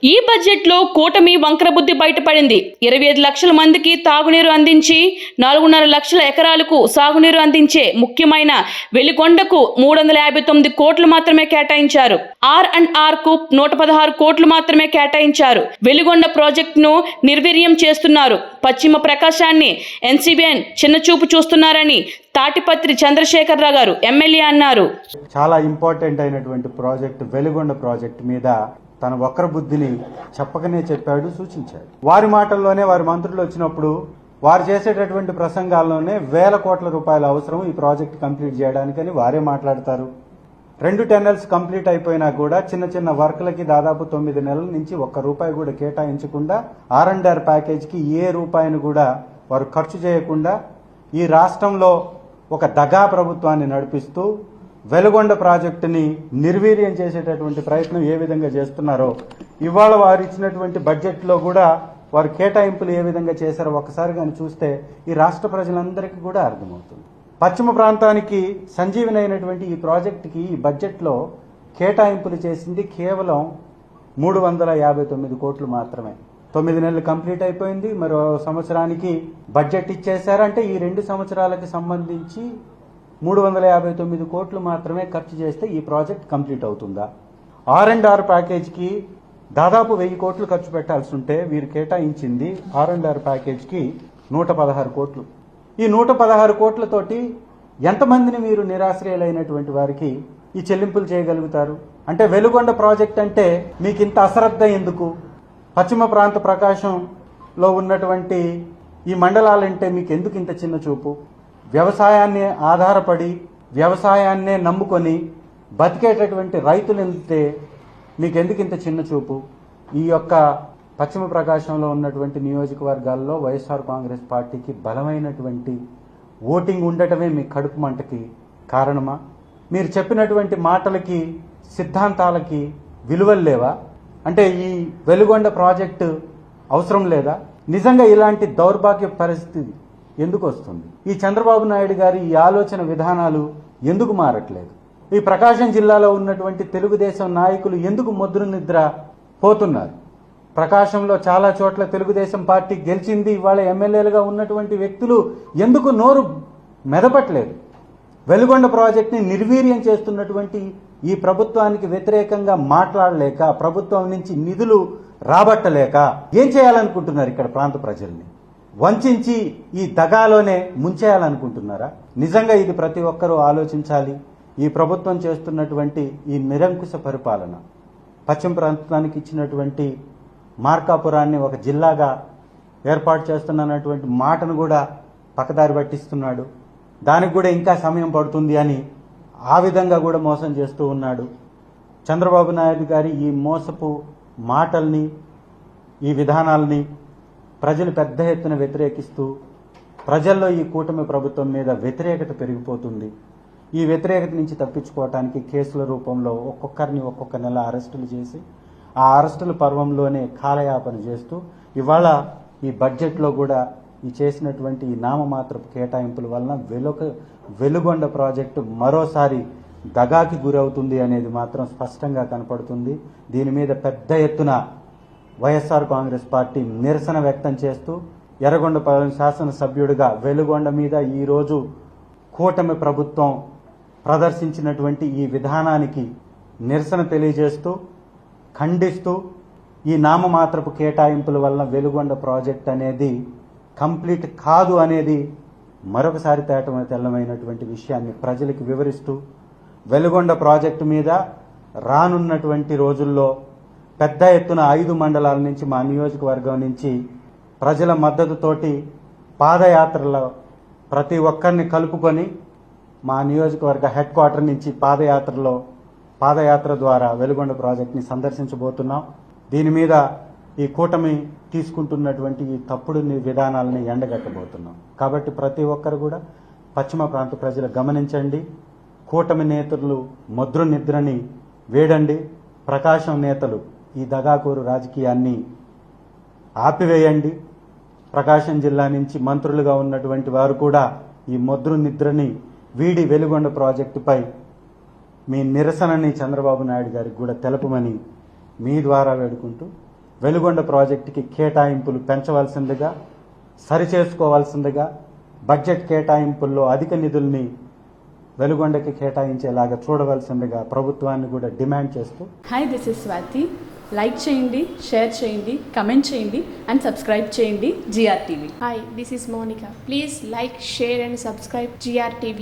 ఈ బడ్జెట్లో కూటమి వంకరబుద్ధి బయటపడింది. 25 లక్షల మందికి తాగునీరు అందించి 4.5 లక్షల ఎకరాలకు సాగునీరు అందించే ముఖ్యమైన వెలిగొండకు 359 కోట్లు మాత్రమే కేటాయించారు. R&R కు 116 కోట్లు మాత్రమే కేటాయించారు. వెలిగొండ ప్రాజెక్టును నిర్వీర్యం చేస్తున్నారు. పశ్చిమ ప్రకాశాన్ని ఎన్సీబీఎన్ చిన్నచూపు చూస్తున్నారని తాటిపత్రి చంద్రశేఖరరావు గారు ఎమ్మెల్యే అన్నారు. చాలా ఇంపార్టెంట్ అయినటువంటి ప్రాజెక్టు వెలిగొండ ప్రాజెక్టు మీద తన వక్ర బుద్ధిని చెప్పకనే చెప్పాడు, సూచించాడు. వారి మాటల్లోనే వారి మంత్రులు వచ్చినప్పుడు వారు చేసేటటువంటి ప్రసంగాల్లోనే వేల కోట్ల రూపాయల అవసరం ఈ ప్రాజెక్ట్ కంప్లీట్ చేయడానికని వారే మాట్లాడతారు. 2 టెన్నెల్స్ కంప్లీట్ అయిపోయినా కూడా చిన్న చిన్న వర్క్లకి దాదాపు 9 నెలల నుంచి ₹1 కూడా కేటాయించకుండా R&R ప్యాకేజ్కి ఏ రూపాయిని కూడా వారు ఖర్చు చేయకుండా ఈ రాష్ట్రంలో ఒక దగా ప్రభుత్వాన్ని నడిపిస్తూ వెలుగొండ ప్రాజెక్టుని నిర్వీర్యం చేసేటటువంటి ప్రయత్నం ఏ విధంగా చేస్తున్నారో ఇవాళ వారు ఇచ్చినటువంటి బడ్జెట్లో కూడా వారు కేటాయింపులు ఏ విధంగా చేశారో ఒకసారి కానీ చూస్తే ఈ రాష్ట్ర ప్రజలందరికీ కూడా అర్థమవుతుంది. పశ్చిమ ప్రాంతానికి సంజీవని అయినటువంటి ఈ ప్రాజెక్టుకి ఈ బడ్జెట్లో కేటాయింపులు చేసింది కేవలం 359 కోట్లు మాత్రమే. 9 నెలలు కంప్లీట్ అయిపోయింది. మరో సంవత్సరానికి బడ్జెట్ ఇచ్చేశారంటే ఈ 2 సంవత్సరాలకు సంబంధించి 359 కోట్లు మాత్రమే ఖర్చు చేస్తే ఈ ప్రాజెక్ట్ కంప్లీట్ అవుతుందా? R&R ప్యాకేజ్కి దాదాపు 1000 కోట్లు ఖర్చు పెట్టాల్సి ఉంటే వీరు కేటాయించింది R&R ప్యాకేజ్కి 116 కోట్లు. ఈ 116 కోట్లతోటి ఎంతమందిని మీరు నిరాశ్రయులైనటువంటి వారికి ఈ చెల్లింపులు చేయగలుగుతారు? అంటే వెలుగొండ ప్రాజెక్ట్ అంటే మీకు ఇంత అశ్రద్ధ ఎందుకు? పశ్చిమ ప్రాంత ప్రకాశంలో ఉన్నటువంటి ఈ మండలాలంటే మీకు ఎందుకు ఇంత చిన్న చూపు? వ్యవసాయాన్ని ఆధారపడి వ్యవసాయాన్నే నమ్ముకొని బతికేటటువంటి రైతులంటే మీకు ఎందుకు ఇంత చిన్న చూపు? ఈ యొక్క పశ్చిమ ప్రకాశంలో ఉన్నటువంటి నియోజకవర్గాల్లో వైఎస్ఆర్ కాంగ్రెస్ పార్టీకి బలమైనటువంటి ఓటింగ్ ఉండటమే మీ కడుపు మంటకి కారణమా? మీరు చెప్పినటువంటి మాటలకి సిద్ధాంతాలకి విలువలు లేవా? అంటే ఈ వెలుగొండ ప్రాజెక్టు అవసరం లేదా? నిజంగా ఇలాంటి దౌర్భాగ్య పరిస్థితి ఎందుకు వస్తుంది? ఈ చంద్రబాబు నాయుడు గారి ఈ ఆలోచన విధానాలు ఎందుకు మారట్లేదు? ఈ ప్రకాశం జిల్లాలో ఉన్నటువంటి తెలుగుదేశం నాయకులు ఎందుకు మొద్దు నిద్ర పోతున్నారు? ప్రకాశంలో చాలా చోట్ల తెలుగుదేశం పార్టీ గెలిచింది. ఇవాళ ఎమ్మెల్యేలుగా ఉన్నటువంటి వ్యక్తులు ఎందుకు నోరు మెదపట్లేదు? వెలుగొండ ప్రాజెక్ట్ని నిర్వీర్యం చేస్తున్నటువంటి ఈ ప్రభుత్వానికి వ్యతిరేకంగా మాట్లాడలేక, ప్రభుత్వం నుంచి నిధులు రాబట్టలేక ఏం చేయాలనుకుంటున్నారు? ఇక్కడ ప్రాంత ప్రజల్ని వంచి ఈ దగాలోనే ముంచేయాలనుకుంటున్నారా? నిజంగా ఇది ప్రతి ఒక్కరూ ఆలోచించాలి. ఈ ప్రభుత్వం చేస్తున్నటువంటి ఈ నిరంకుశ పరిపాలన, పశ్చిమ ప్రాంతానికి ఇచ్చినటువంటి మార్కాపురాన్ని ఒక జిల్లాగా ఏర్పాటు చేస్తున్నటువంటి మాటను కూడా పక్కదారి పట్టిస్తున్నాడు. దానికి కూడా ఇంకా సమయం పడుతుంది అని ఆ విధంగా కూడా మోసం చేస్తూ ఉన్నాడు. చంద్రబాబు నాయుడు గారి ఈ మోసపు మాటల్ని, ఈ విధానాల్ని ప్రజలు పెద్ద ఎత్తున వ్యతిరేకిస్తూ ప్రజల్లో ఈ కూటమి ప్రభుత్వం మీద వ్యతిరేకత పెరిగిపోతుంది. ఈ వ్యతిరేకత నుంచి తప్పించుకోవటానికి కేసుల రూపంలో ఒక్కొక్కరిని ఒక్కొక్క నెల అరెస్టులు చేసి ఆ అరెస్టుల పర్వంలోనే కాలయాపన చేస్తూ ఇవాళ ఈ బడ్జెట్లో కూడా ఈ చేసినటువంటి ఈ నామమాత్రపు కేటాయింపుల వలన వెలుగొండ ప్రాజెక్టు మరోసారి దగాకి గురవుతుంది అనేది మాత్రం స్పష్టంగా కనపడుతుంది. దీని మీద పెద్ద ఎత్తున వైఎస్ఆర్ కాంగ్రెస్ పార్టీ నిరసన వ్యక్తం చేస్తూ ఎర్రగొండపాలెం శాసనసభ్యుడిగా వెలుగొండ మీద ఈరోజు కూటమి ప్రభుత్వం ప్రదర్శించినటువంటి ఈ విధానానికి నిరసన తెలియజేస్తూ ఖండిస్తూ ఈ నామమాత్రపు కేటాయింపుల వలన వెలుగొండ ప్రాజెక్ట్ అనేది కంప్లీట్ కాదు అనేది మరొకసారి తెల్లమైనటువంటి విషయాన్ని ప్రజలకు వివరిస్తూ వెలుగొండ ప్రాజెక్టు మీద రానున్నటువంటి రోజుల్లో పెద్ద ఎత్తున 5 మండలాల నుంచి మా నియోజకవర్గం నుంచి ప్రజల మద్దతుతోటి పాదయాత్రలో ప్రతి ఒక్కరిని కలుపుకొని మా నియోజకవర్గ హెడ్ క్వార్టర్ నుంచి పాదయాత్ర ద్వారా వెలుగొండ ప్రాజెక్ట్ని సందర్శించబోతున్నాం. దీని మీద ఈ కూటమి తీసుకుంటున్నటువంటి ఈ తప్పుడు విధానాలని ఎండగట్టబోతున్నాం. కాబట్టి ప్రతి ఒక్కరు కూడా పశ్చిమ ప్రాంత ప్రజలు గమనించండి. కూటమి నేతలు మొద్దు నిద్రని వేడండి. ప్రకాశం నేతలు ఈ దగాకోరు రాజకీయాన్ని ఆపివేయండి. ప్రకాశం జిల్లా నుంచి మంత్రులుగా ఉన్నటువంటి వారు కూడా ఈ మొద్దు నిద్రని వీడి వెలుగొండ ప్రాజెక్టుపై మీ నిరసనని చంద్రబాబు నాయుడు గారికి కూడా తెలపమని మీ ద్వారా వేడుకుంటూ వెలుగొండ ప్రాజెక్టుకి కేటాయింపులు పెంచవలసిందిగా, సరిచేసుకోవాల్సిందిగా, బడ్జెట్ కేటాయింపుల్లో అధిక నిధుల్ని వెలుగొండకి కేటాయించేలాగా చూడవలసిందిగా ప్రభుత్వాన్ని కూడా డిమాండ్ చేస్తూ hi, this is Swathi. Like చేయండి, షేర్ చేయండి, కమెంట్ చేయండి అండ్ సబ్స్క్రైబ్ చేయండి GRTV. Hi, this is Monica. Please like, share and subscribe GRTV.